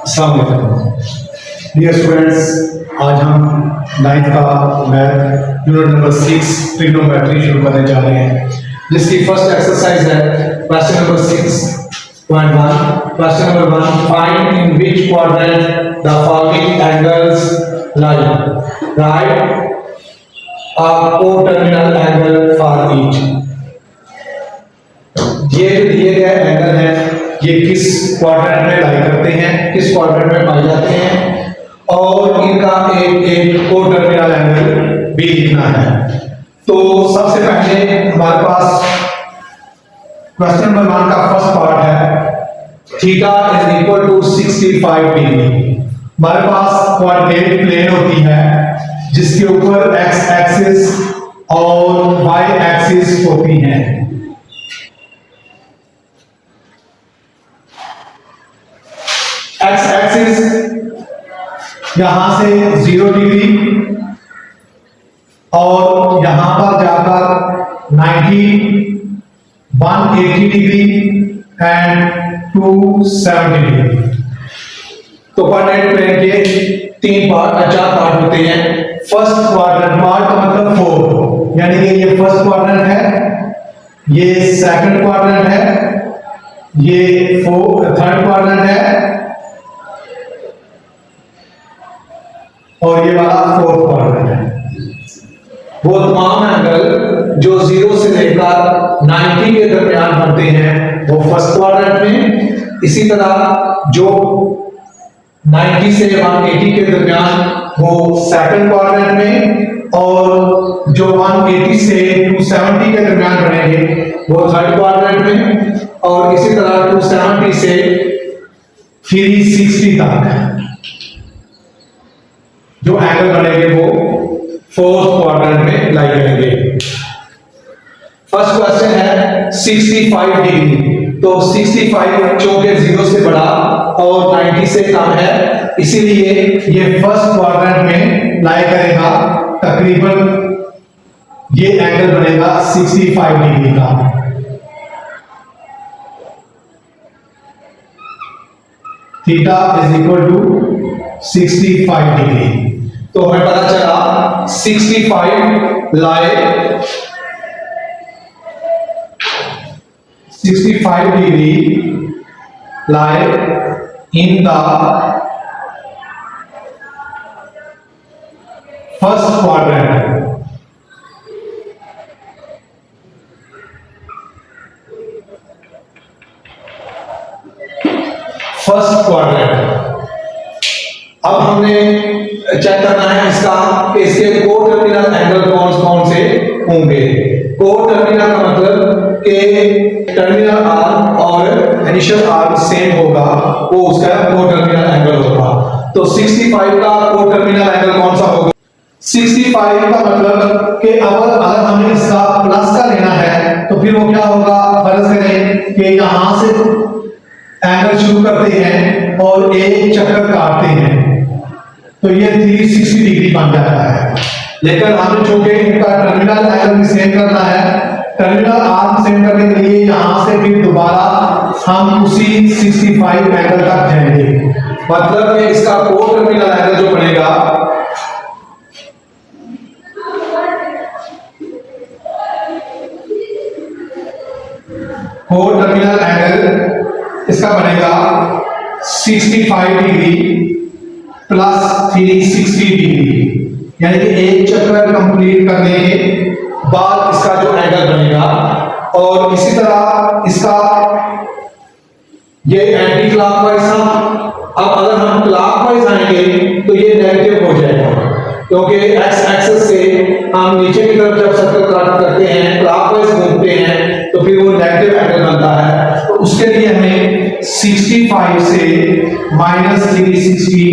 अस्सलाम वालेकुम dear students, आज हम 9th का मैथ यूनिट नंबर 6 ट्रिग्नोमेट्री शुरू करने जा रहे हैं, जिसकी फर्स्ट एक्सरसाइज है question number 6.1। Question number 1, find in which quadrant the following angles lie. Right a co-terminal angle for each। ये जो दिए गए एंगल हैं ये किस क्वाड्रेंट में लाई करते हैं, किस क्वाड्रेंट में पाए जाते हैं, और इनका एक को टर्मिनल एंगल भी लिखना है। तो सबसे पहले हमारे पास क्वेश्चन नंबर 1 का फर्स्ट पार्ट है theta is equal to 65 degree. हमारे पास क्वाड्रेटिक प्लेन होती है जिसके ऊपर एक्स एक्सिस और वाई एक्सिस होती हैं। एक्स एक्सिस यहां से 0 डिग्री और यहां पर जाकर 90, 180 डिग्री एंड 270 डिग्री। तो क्वाड्रेटिक प्लेन के 4 पार्ट होते हैं। फर्स्ट क्वाड्रेंट पार्ट का मतलब 4, यानी कि ये फर्स्ट क्वाड्रेंट है, ये सेकंड क्वाड्रेंट है, ये थर्ड क्वाड्रेंट है और ये वाला फोर्थ क्वाड्रेंट है। वो तमाम एंगल जो 0 से लेकर 90 के दरमियान बनते हैं वो फर्स्ट क्वाड्रेंट में, इसी तरह जो 90 से 180 के दरमियान वो सेकंड क्वाड्रेंट में, और जो 180 से 270 के दरमियान बनेंगे वो थर्ड क्वाड्रेंट में, और इसी तरह 270 से 360 तक जो एंगल बनेंगे वो फोर्थ क्वाड्रेंट में लाई करेंगे। फर्स्ट क्वेश्चन है 65 डिग्री। तो 65 चूंकि 0 से बड़ा और 90 से कम है, इसीलिए ये फर्स्ट क्वाड्रेंट में लाई करेगा। तकरीबन ये एंगल बनेगा 65 डिग्री का। Theta is equal to 65 degree. तो हमें पता चला 65 degree lie in the first quadrant। First quadrant. अब हमने चेक करना है इसके को टर्मिनल एंगल कौन से होंगे। को टर्मिनल का मतलब कि टर्मिनल आर्म और इनिशियल आर्म सेम होगा, वो उसका को टर्मिनल एंगल होगा। तो 65 का को टर्मिनल एंगल कौन सा होगा? 65 का मतलब कि अगर हमें इसका प्लस का लेना है तो फिर वो क्या होगा, फर्ज करें कि यहां से एंगल शुरू करते हैं और एक चक्कर काटते हैं तो ये 360 डिग्री बन जाता है। लेकिन हमें चूंकि इनका टर्मिनल एंगल भी सेम करना है, टर्मिनल आर्म सेम करने के लिए यहां से फिर दोबारा हम उसी 65 एंगल तक जाएंगे। मतलब कि इसका को टर्मिनल एंगल जो बनेगा को टर्मिनल एंगल इसका बनेगा 65 डिग्री प्लस 360 डिग्री, यानी कि एक चक्कर कंप्लीट करने के बाद इसका जो एंगल बनेगा। और इसी तरह इसका ये एंटी क्लॉकवाइज था। अब अगर हम क्लॉकवाइज आएंगे तो ये नेगेटिव हो जाएगा, क्योंकि एक्स एक्सिस से हम नीचे की तरफ जब सर्कल कट करते हैं, क्लॉकवाइज घूमते हैं, तो फिर वो नेगेटिव एंगल बनता है। तो उसके लिए हमें 65 से -360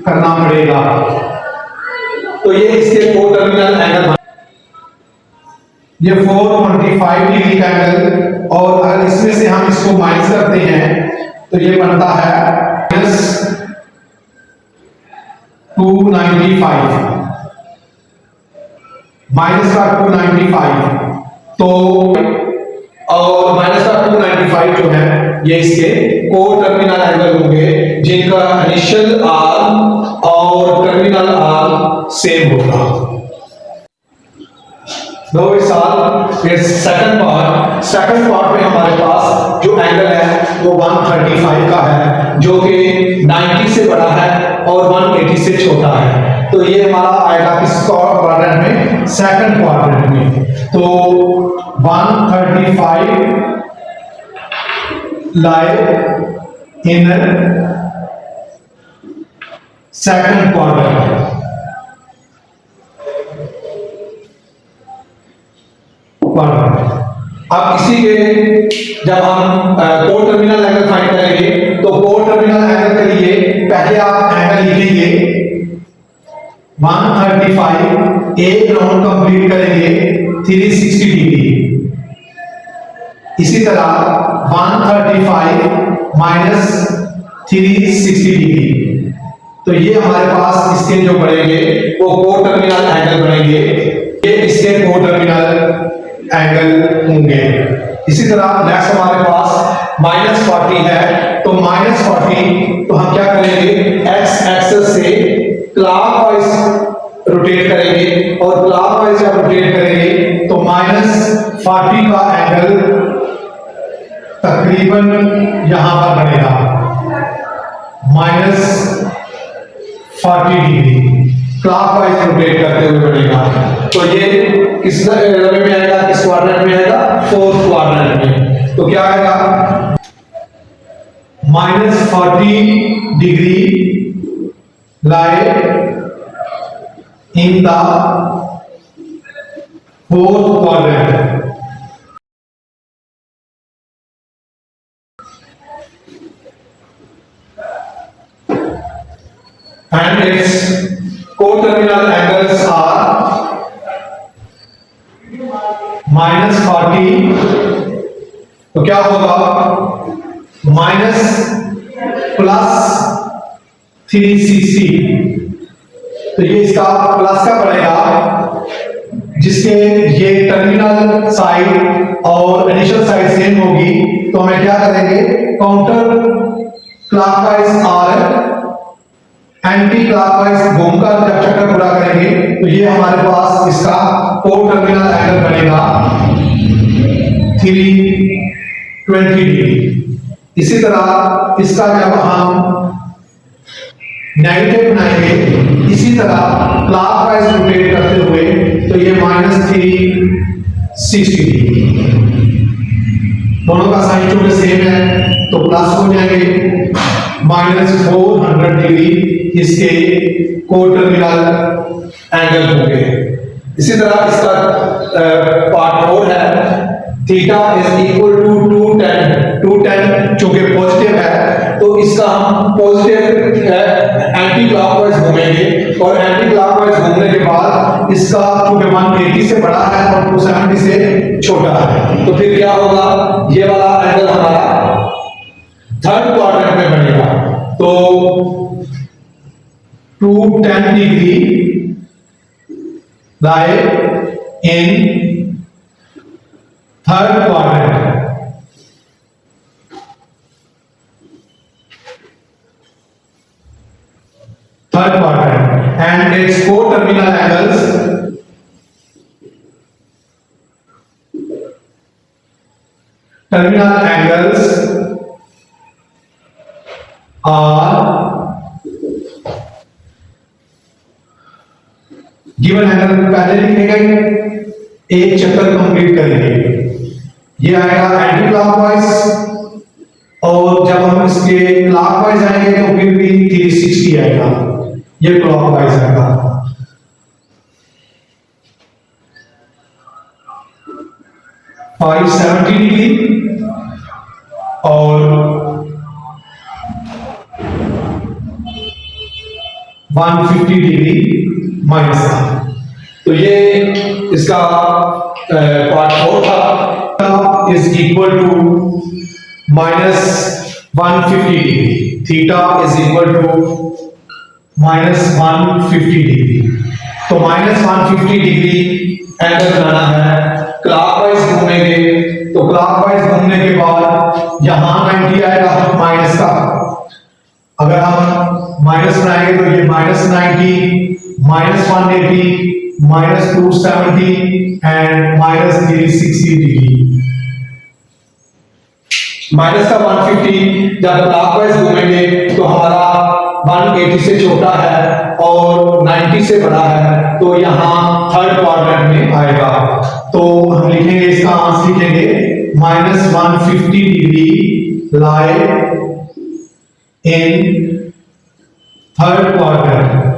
करना पड़ेगा। तो ये इसके को टर्मिनल एंगल, ये 425 डिग्री का एंगल, और अगर इसमें से हम इसको माइनस करते हैं तो ये बनता है -295, माइनस का 295। तो और माइनस का 295 जो है ये इसके को टर्मिनल एंगल होंगे जिनका इनिशियल आर्म और टर्मिनल आर्म सेम होगा। सेकंड पार्ट में हमारे पास जो एंगल है वो 135 का है, जो कि 90 से बड़ा है और 180 से छोटा है। तो ये हमारा आएगा किस क्वाड्रेंट में? सेकंड क्वाड्रेंट में। तो 135 lie in second quadrant। अब इसी के जब हम को टर्मिनल एंगल फाइंड करेंगे तो को टर्मिनल एंगल के लिए पहले आप एंगल लिखेंगे 135, एक राउंड कंप्लीट करेंगे 360 डिग्री। इसी तरह 135 माइनस 360 डिग्री। तो ये हमारे पास इसके जो बनेंगे वो को टर्मिनल एंगल बनेंगे, ये इसके को टर्मिनल एंगल होंगे। इसी तरह नेक्स्ट हमारे पास -40 है, तो -40 तो हम क्या करेंगे? एक्स एक्सिस से क्लॉकवाइज रोटेट करेंगे और क्लॉकवाइज जब रोटेट करेंगे तो -40 का एंगल तकरीबन यहां पर बनेगा -40 डिग्री, क्लॉकवाइज रोटेट करते हुए बनेगा। तो ये किस रवे में आएगा? किस क्वाड्रेंट में आएगा? फोर्थ क्वाड्रेंट में। तो क्या आएगा? -40 degree lie in the fourth quadrant। And its co-terminal angles are -40, तो क्या होगा? +360। तो ये इसका प्लस का पड़ेगा, जिसके ये टर्मिनल साइड और इनिशियल साइड सेम होगी। तो हमें क्या करेंगे? काउंटर क्लॉकवाइज और एंटी क्लॉकवाइज घूमकर जब चक्कर पूरा करेंगे तो ये हमारे पास इसका को टर्मिनल एंगल बनेगा 320 डिग्री। इसी तरह इसका जब हम नेगेटिव बनाएंगे इसी तरह क्लॉकवाइज रोटेट करते हुए तो ये -360 डिग्री। दोनों का साइन चूंकि सेम है तो प्लस हो जाएंगे, -400 डिग्री इसके को टर्मिनल एंगल होंगे। इसी तरह इसका पार्ट 4 है, थीटा इज इक्वल टू 210 चूंकि पॉजिटिव है तो इसका हम पॉजिटिव एंटी क्लॉकवाइज घूमेंगे और एंटी क्लॉकवाइज घूमने के बाद इसका चूंकि 180 से बड़ा है और 270 से छोटा है तो फिर क्या होगा? ये वाला एंगल हमारा थर्ड क्वाड्रेंट में बनेगा। तो 210 degree lie in third quadrant। And its co-terminal angles are given angle पहले लिखेंगे, एक चक्कर कंप्लीट करेंगे, ये आएगा एंटी क्लॉकवाइज और जब हम इसके क्लॉकवाइज आएंगे तो फिर भी 360 आएगा, ये क्लॉकवाइज आएगा। $570 डिग्री और 150 डिग्री माइनस था। तो ये इसका पार्ट 4 था, is equal to -150 degree, theta is equal to -150 degree. तो -150 डिग्री एंगल बनाना है, क्लॉकवाइज घूमेंगे तो क्लॉकवाइज घूमने के बाद यहां 90 आएगा माइनस का। अगर हम माइनस बनाएंगे तो ये -90, -180, -270 एंड -360 डिग्री। माइनस का 150 जब क्लॉकवाइज घूमेंगे तो हमारा 180 से छोटा है और 90 से बड़ा है, तो यहाँ थर्ड क्वाड्रेंट में आएगा। तो हम लिखेंगे, इसका आंसर लिखेंगे -150 degree lie in third quadrant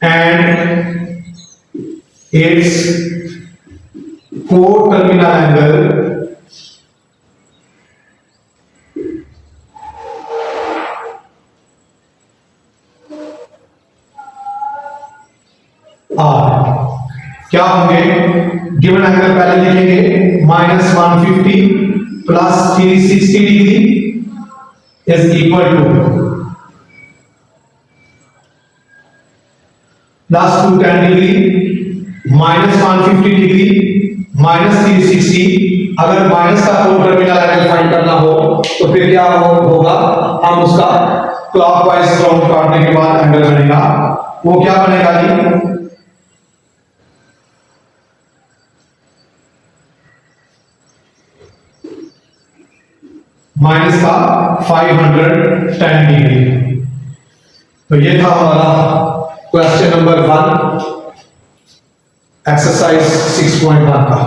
and its co-terminal angle R क्या होंगे? गिवन एंगल पहले लिखेंगे -150 plus 360 degree is equal two plus 210 degree -150 degree -360। अगर माइनस का को टर्मिनल एंगल फाइंड करना हो तो फिर क्या होगा, हम उसका क्लॉकवाइज राउंड काटने के बाद एंगल बनेगा, वो क्या बनेगा जी, माइनस का 510 डिग्री। तो ये था हमारा क्वेश्चन नंबर 1 एक्सरसाइज 6.1 का।